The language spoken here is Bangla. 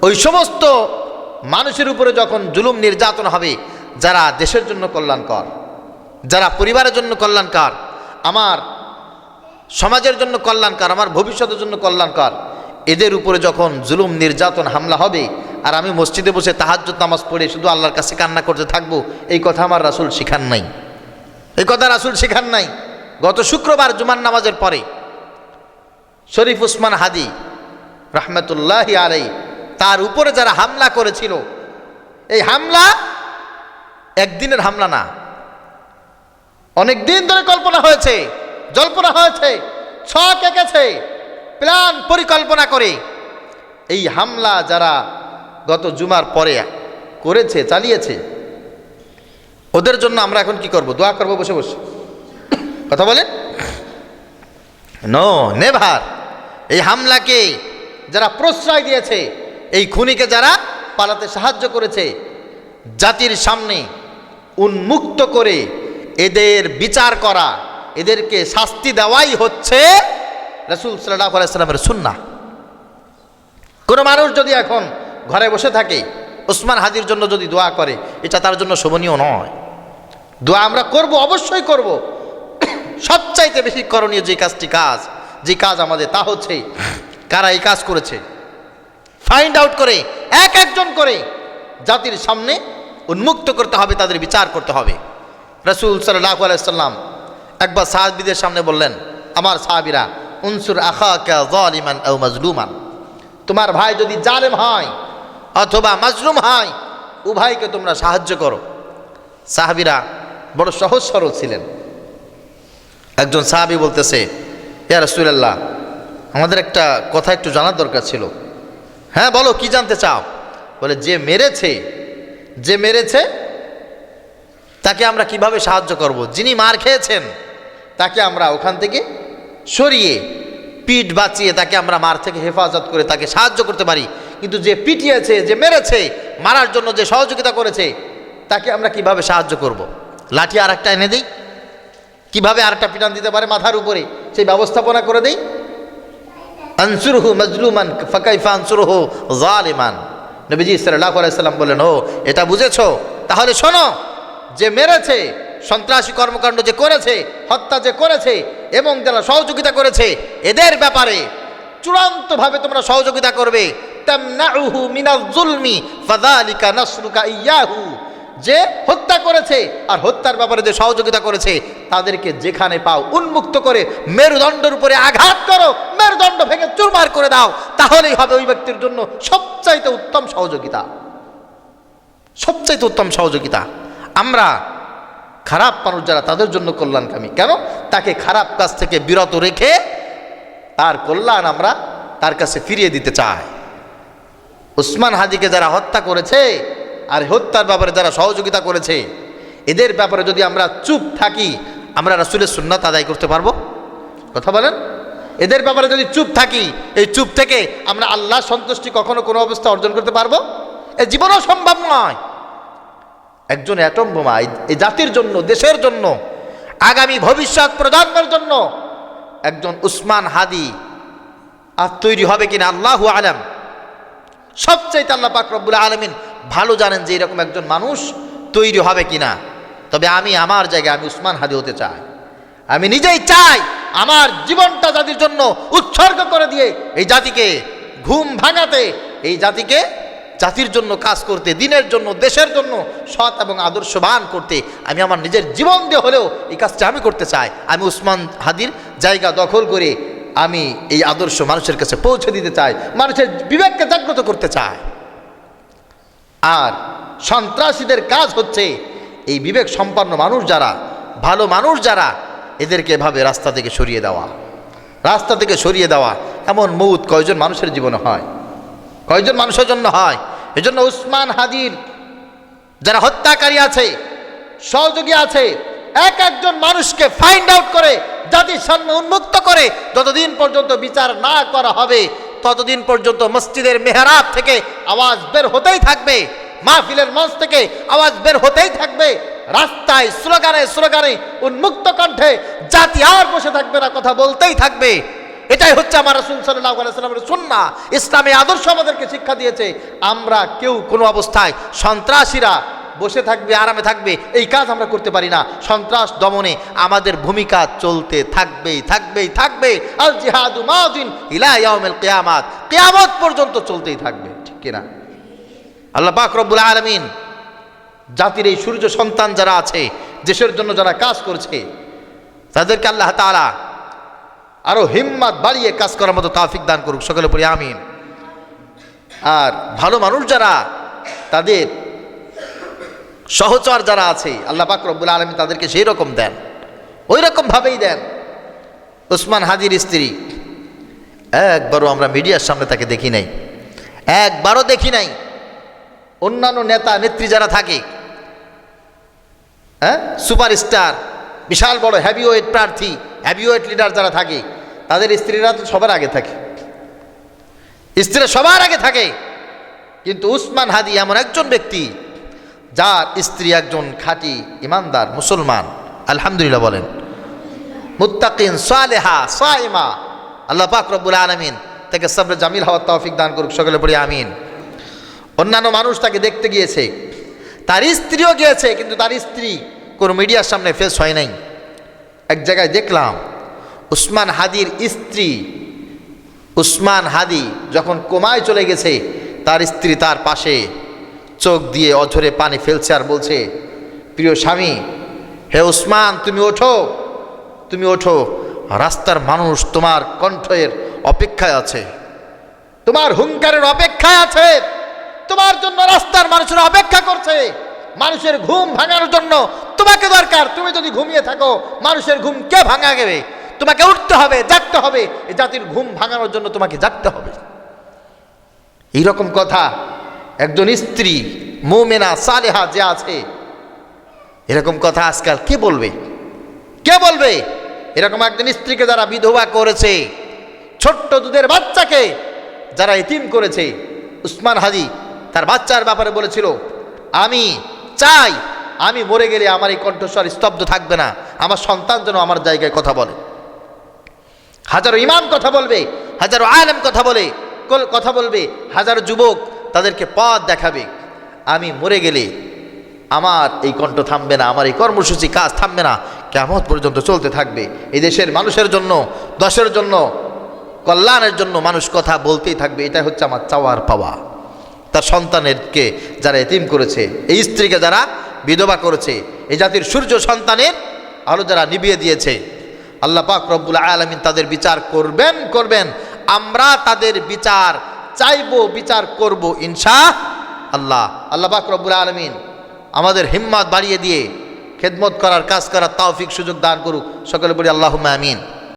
ওই সমস্ত মানুষের উপরে যখন জুলুম নির্যাতন হবে, যারা দেশের জন্য কল্যাণকর, যারা পরিবারের জন্য কল্যাণকর, আমার সমাজের জন্য কল্যাণকর, আমার ভবিষ্যতের জন্য কল্যাণকর, এদের উপরে যখন জুলুম নির্যাতন হামলা হবে, আর আমি মসজিদে বসে তাহাজ্জুদ নামাজ পড়ে শুধু আল্লাহর কাছে কান্না করতে থাকবো, এই কথা আমার রাসূল শিখান নাই, এই কথা রাসূল শিখান নাই। গত শুক্রবার জুমার নামাজের পরে শরীফ উসমান হাদি রহমতুল্লাহি আলাইহি তার উপরে যারা হামলা করেছিল, এই হামলা একদিনের হামলা না, অনেক দিন ধরে কল্পনা হয়েছে, জল্পনা হয়েছে, ছক এঁকেছে, প্ল্যান পরিকল্পনা করে এই হামলা যারা গত জুমার পরে করেছে, চালিয়েছে, ওদের জন্য আমরা এখন কি করব? দোয়া করব বসে বসে? কথা বলেন? No, never. এই হামলাকে যারা প্রশ্রয় দিয়েছে, এই খুনিকে যারা পালাতে সাহায্য করেছে, জাতির সামনে উন্মুক্ত করে এদের বিচার করা, এদেরকে শাস্তি দেওয়াই হচ্ছে রাসূল সাল্লাল্লাহু আলাইহি সাল্লামের সুন্নাহ। কোনো মানুষ যদি এখন ঘরে বসে থাকে, উসমান হাদির জন্য যদি দোয়া করে, এটা তার জন্য শোভনীয় নয়। দোয়া আমরা করব, অবশ্যই করব। সবচাইতে বেশি করণীয় যে কাজ আমাদের, তা হচ্ছে কারা এই কাজ করেছে ফাইন্ড আউট করে এক একজন করে জাতির সামনে উন্মুক্ত করতে হবে, তাদের বিচার করতে হবে। রাসূল সাল্লাল্লাহু আলাইহি সাল্লাম একবার সাহাবীদের সামনে বললেন, আমার সাহাবীরা, উনসুর আখাকা যালিমান আও মাজলুমান, তোমার ভাই যদি জালেম হয় অথবা মাজলুম হয়, উভয়কে তোমরা সাহায্য করো। সাহাবীরা বড় সহজ সরল ছিলেন। একজন সাহাবী বলতেছে, ইয়া রাসূলুল্লাহ, আমাদের একটা কথা একটু জানার দরকার ছিল। হ্যাঁ বলো, কি জানতে চাও? বলে, যে মেরেছে তাকে আমরা কিভাবে সাহায্য করব? যিনি মার খেয়েছেন তাকে আমরা ওখান থেকে সরিয়ে পিঠ বাঁচিয়ে তাকে আমরা মার থেকে হেফাজত করে তাকে সাহায্য করতে পারি, কিন্তু যে পিটিয়েছে, যে মেরেছে, মারার জন্য যে সহযোগিতা করেছে, তাকে আমরা কিভাবে সাহায্য করব? লাঠি আর একটা এনে দিই, কিভাবে আর একটা পিটান দিতে পারে মাথার উপরে, সেই ব্যবস্থাপনা করে দেই। আনসুরহু মাজলুমান ফাকাইফা আনসুরহু যালিমান। নবীজি সাল্লাল্লাহু আলাইহি সাল্লাম বলেন, ও এটা বুঝেছো? তাহলে শোনো, যে মেরেছে, সন্ত্রাসী কর্মকাণ্ড যে করেছে, হত্যা যে করেছে এবং যারা সহযোগিতা করেছে, এদের ব্যাপারে চূড়ান্তভাবে তোমরা সহযোগিতা করবে। তামনাউহু মিনাজ জুলমি ফাযালিকা নাসরুকা ইয়াহু। যে হত্যা করেছে আর হত্যার ব্যাপারে যে সহযোগিতা করেছে, তাদেরকে যেখানে পাও উন্মুক্ত করে মেরুদণ্ডের উপরে আঘাত করো, মেরুদণ্ড ভেঙে চুরমার করে দাও, তাহলেই হবে ওই ব্যক্তির জন্য সবচাইতে উত্তম সহযোগিতা, সবচাইতে উত্তম সহযোগিতা। আমরা খারাপ মানুষ যারা, তাদের জন্য কল্যাণকামী। কেন? তাকে খারাপ কাজ থেকে বিরত রেখে তার কল্যাণ আমরা তার কাছে ফিরিয়ে দিতে চাই। উসমান হাদিকে যারা হত্যা করেছে আর হত্যার ব্যাপারে যারা সহযোগিতা করেছে, এদের ব্যাপারে যদি আমরা চুপ থাকি, আমরা রাসূলের সুন্নাত আদায় করতে পারবো? কথা বলেন? এদের ব্যাপারে যদি চুপ থাকি, এই চুপ থেকে আমরা আল্লাহর সন্তুষ্টি কখনো কোনো অবস্থা অর্জন করতে পারবো? এ জীবনও সম্ভব নয়। একজন অ্যাটম বোমা এই জাতির জন্য, দেশের জন্য, আগামী ভবিষ্যৎ প্রজন্মের জন্য একজন উসমান হাদি আর তৈরি হবে কিনা আল্লাহু আলাম। সবচাইতে আল্লাহ পাক রব্বুল আলামিন ভালো জানেন যে এরকম একজন মানুষ তৈরি হবে কিনা। তবে আমি আমার জায়গায় আমি উসমান হাদি হতে চাই। আমি নিজেই চাই আমার জীবনটা জাতির জন্য উৎসর্গ করে দিয়ে এই জাতিকে ঘুম ভাঙাতে, এই জাতির জন্য কাজ করতে, দিনের জন্য, দেশের জন্য সৎ এবং আদর্শবান করতে আমি আমার নিজের জীবন দিয়ে হলেও এই কাজটা আমি করতে চাই। আমি উসমান হাদির জায়গা দখল করে আমি এই আদর্শ মানুষের কাছে পৌঁছে দিতে চাই, মানুষের বিবেককে জাগ্রত করতে চাই। আর সন্ত্রাসীদের কাজ হচ্ছে এই বিবেক সম্পন্ন মানুষ যারা, ভালো মানুষ যারা, এদেরকে এভাবে রাস্তা থেকে সরিয়ে দেওয়া। এমন মৌত কয়জন মানুষের জীবনে হয়? কয়জন মানুষের জন্য হয়? এজন্য উসমান হাদির যারা হত্যাকারী আছে, সহযোগী আছে, এক একজন মানুষকে ফাইন্ড আউট করে জাতির সামনে উন্মুক্ত করে যতদিন পর্যন্ত বিচার না করা হবে, ততদিন পর্যন্ত মসজিদের মেহরাব থেকে আওয়াজ বের হতেই থাকবে, মাহফিলের মঞ্চ থেকে আওয়াজ বের হতেই থাকবে, রাস্তায় স্লোগানে উন্মুক্ত কণ্ঠে জাতি আর বসে থাকবে না, কথা বলতেই থাকবে। এটাই হচ্ছে আমার রাসূল সাল্লাল্লাহু আলাইহি ওয়াসাল্লামের সুন্নাহ। ইসলামী আদর্শ আমাদেরকে শিক্ষা দিয়েছে। আমরা কেউ কোনো অবস্থায় সন্ত্রাসীরা বসে থাকবে, আরামে থাকবে, এই কাজ আমরা করতে পারি না। সন্ত্রাস দমনে আমাদের ভূমিকা চলতে থাকবেই থাকবেই থাকবে। আল জিহাদু মাদিন ইলা ইয়াউমিল কিয়ামাত, কিয়ামত পর্যন্ত চলতেই থাকবে, ঠিক কিনা? আল্লাহ পাক রব্বুল আলামিন জাতির এই সূর্য সন্তান যারা আছে, দেশের জন্য যারা কাজ করছে, তাদেরকে আল্লাহ তাআলা আরো হিম্মত বাড়িয়ে কাজ করার মতো তৌফিক দান করুক, সকলে পড়ি আমিন। আর ভালো মানুষ যারা, তাদের সহচর যারা আছে, আল্লাহ পাক রব্বুল আলামিন তাদেরকে সেই রকম দেন, ওই রকম ভাবেই দেন। ওসমান হাদির স্ত্রী, একবারও আমরা মিডিয়ার সামনে তাকে দেখি নাই, একবারও দেখি নাই। অন্যান্য নেতা নেত্রী যারা থাকে, সুপারস্টার, বিশাল বড় হেভিওয়েট প্রার্থী, হেভিওয়েট লিডার যারা থাকে, তাদের স্ত্রীরা তো সবার আগে থাকে, স্ত্রীরা সবার আগে থাকে। কিন্তু উসমান হাদি এমন একজন ব্যক্তি যার স্ত্রী একজন খাঁটি ইমানদার মুসলমান, আলহামদুলিল্লাহ বলেন, মুত্তাকিন, সালেহা, সাইমা। আল্লাহ পাক রব্বুল আলামিন তাকে সবরে জামিল হওয়ার তৌফিক দান করুক, সকলে পড়ি আমিন। অন্যান্য মানুষ তাকে দেখতে গিয়েছে, তার স্ত্রীও গিয়েছে, কিন্তু তার স্ত্রী কোনো মিডিয়ার সামনে ফেস হয় নাই। এক জায়গায় দেখলাম উসমান হাদির স্ত্রী, উসমান হাদি যখন কোমায় চলে গেছে, তার স্ত্রী তার পাশে চোখ দিয়ে অঝরে পানি ফেলছে আর বলছে, প্রিয় স্বামী, হে উসমান, তুমি ওঠো, তুমি ওঠো, রাস্তার মানুষ তোমার কণ্ঠের অপেক্ষায় আছে, তোমার হুঙ্কারের অপেক্ষায় আছে, তোমার জন্য রাস্তার মানুষেরা অপেক্ষা করছে। মানুষের ঘুম ভাঙানোর জন্য তোমাকে দরকার। তুমি যদি ঘুমিয়ে থাকো, মানুষের ঘুম কে ভাঙা গেবে? তোমাকে উঠতে হবে, জাগতে হবে। এই জাতির ঘুম ভাঙানোর জন্য তোমাকে জাগতে হবে। এইরকম কথা একজন স্ত্রী মুমিনা সালেহা যে আছে, এরকম কথা আজকাল কে বলবে? কে বলবে? এরকম একজন স্ত্রীকে যারা বিধবা করেছে, ছোট্ট দুধের বাচ্চাকে যারা এতিম করেছে, উসমান হাদি তার বাচ্চার ব্যাপারে বলেছিল, আমি চাই আমি মরে গেলে আমার এই কণ্ঠস্বর স্তব্ধ থাকবে না, আমার সন্তান যেন আমার জায়গায় কথা বলে। হাজারো ইমাম কথা বলবে, হাজারো আলেম কথা বলবে, হাজারো যুবক তাদেরকে পথ দেখাবে। আমি মরে গেলে আমার এই কণ্ঠ থামবে না, আমার এই কর্মসূচি কাজ থামবে না, কিয়ামত পর্যন্ত চলতে থাকবে। এই দেশের মানুষের জন্য, দেশের জন্য, কল্যাণের জন্য মানুষ কথা বলতেই থাকবে। এটাই হচ্ছে আমার চাওয়ার পাওয়া। তার সন্তানেরকে যারা এতিম করেছে, এই স্ত্রীকে যারা বিধবা করেছে, এই জাতির সূর্য সন্তানের আলো যারা নিভিয়ে দিয়েছে, আল্লাহ পাক রব্বুল আলামিন তাদের বিচার করবেন। আমরা তাদের বিচার চাইবো, বিচার করব ইনশাআল্লাহ। আল্লাহ পাক রব্বুল আলামিন আমাদের হিম্মত বাড়িয়ে দিয়ে খেদমত করার, কাজ করার তৌফিক সুযোগ দান করুক, সকলে বলি আল্লাহুম্মা আমিন।